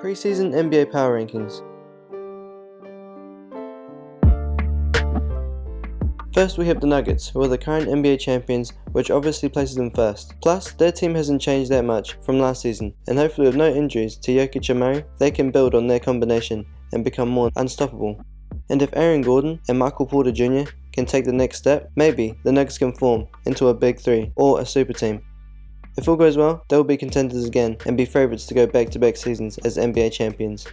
Preseason NBA Power Rankings. First we have the Nuggets, who are the current NBA champions, which obviously places them first. Plus, their team hasn't changed that much from last season, and hopefully with no injuries to Jokic and Murray, they can build on their combination and become more unstoppable. And if Aaron Gordon and Michael Porter Jr. can take the next step, maybe the Nuggets can form into a big three or a super team. If all goes well, they will be contenders again and be favourites to go back-to-back seasons as NBA champions.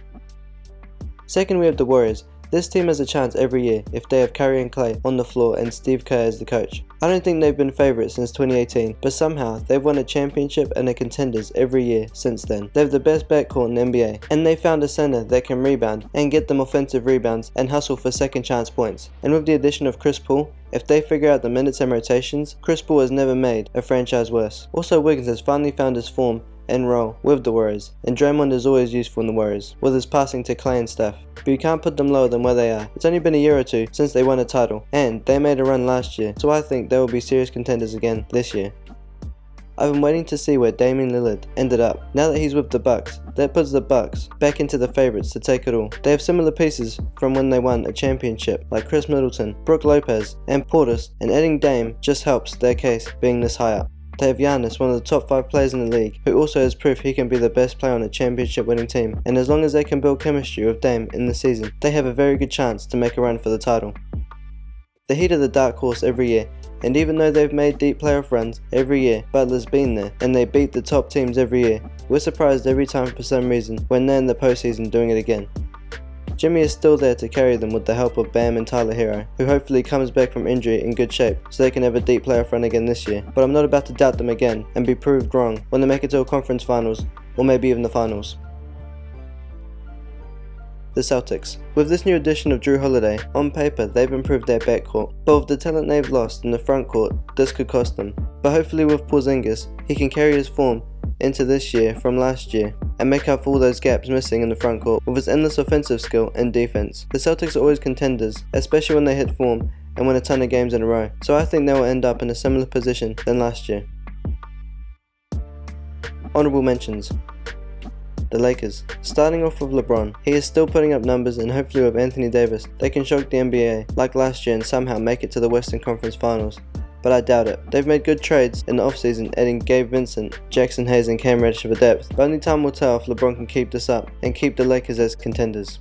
Second, we have the Warriors. This team has a chance every year if they have Curry and Klay on the floor and Steve Kerr as the coach. I don't think they've been favourites since 2018, but somehow they've won a championship and are contenders every year since then. They have the best backcourt in the NBA, and they found a centre that can rebound and get them offensive rebounds and hustle for second chance points. And with the addition of Chris Paul, if they figure out the minutes and rotations, Chris Paul has never made a franchise worse. Also, Wiggins has finally found his form and role with the Warriors, and Draymond is always useful in the Warriors, with his passing to Klay and Steph. But you can't put them lower than where they are. It's only been a year or two since they won a title, and they made a run last year, so I think they will be serious contenders again this year. I've been waiting to see where Damian Lillard ended up. Now that he's with the Bucks, that puts the Bucks back into the favourites to take it all. They have similar pieces from when they won a championship, like Chris Middleton, Brook Lopez, and Portis, and adding Dame just helps their case being this high up. They have Giannis, one of the top 5 players in the league, who also has proof he can be the best player on a championship winning team, and as long as they can build chemistry with Dame in the season, they have a very good chance to make a run for the title. The Heat are the dark horse every year, and even though they've made deep playoff runs every year, Butler's been there, and they beat the top teams every year. We're surprised every time for some reason when they're in the postseason doing it again. Jimmy is still there to carry them with the help of Bam and Tyler Hero, who hopefully comes back from injury in good shape so they can have a deep playoff run again this year. But I'm not about to doubt them again and be proved wrong when they make it to a conference finals or maybe even the finals. The Celtics. With this new addition of Jrue Holiday, on paper they've improved their backcourt, but with the talent they've lost in the frontcourt, this could cost them. But hopefully with Porzingis, he can carry his form into this year from last year and make up for all those gaps missing in the frontcourt with his endless offensive skill and defense. The Celtics are always contenders, especially when they hit form and win a ton of games in a row, so I think they will end up in a similar position than last year. Honorable mentions. The Lakers. Starting off with LeBron, he is still putting up numbers, and hopefully with Anthony Davis, they can shock the NBA like last year and somehow make it to the Western Conference Finals. But I doubt it. They've made good trades in the offseason, adding Gabe Vincent, Jackson Hayes and Cam Reddish for depth, but only time will tell if LeBron can keep this up and keep the Lakers as contenders.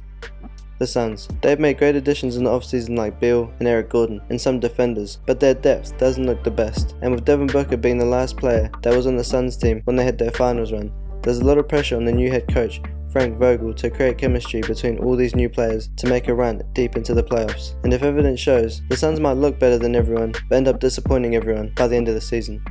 The Suns. They've made great additions in the offseason like Beal and Eric Gordon and some defenders, but their depth doesn't look the best, and with Devin Booker being the last player that was on the Suns team when they had their finals run, there's a lot of pressure on the new head coach Frank Vogel to create chemistry between all these new players to make a run deep into the playoffs. And if evidence shows, the Suns might look better than everyone but end up disappointing everyone by the end of the season.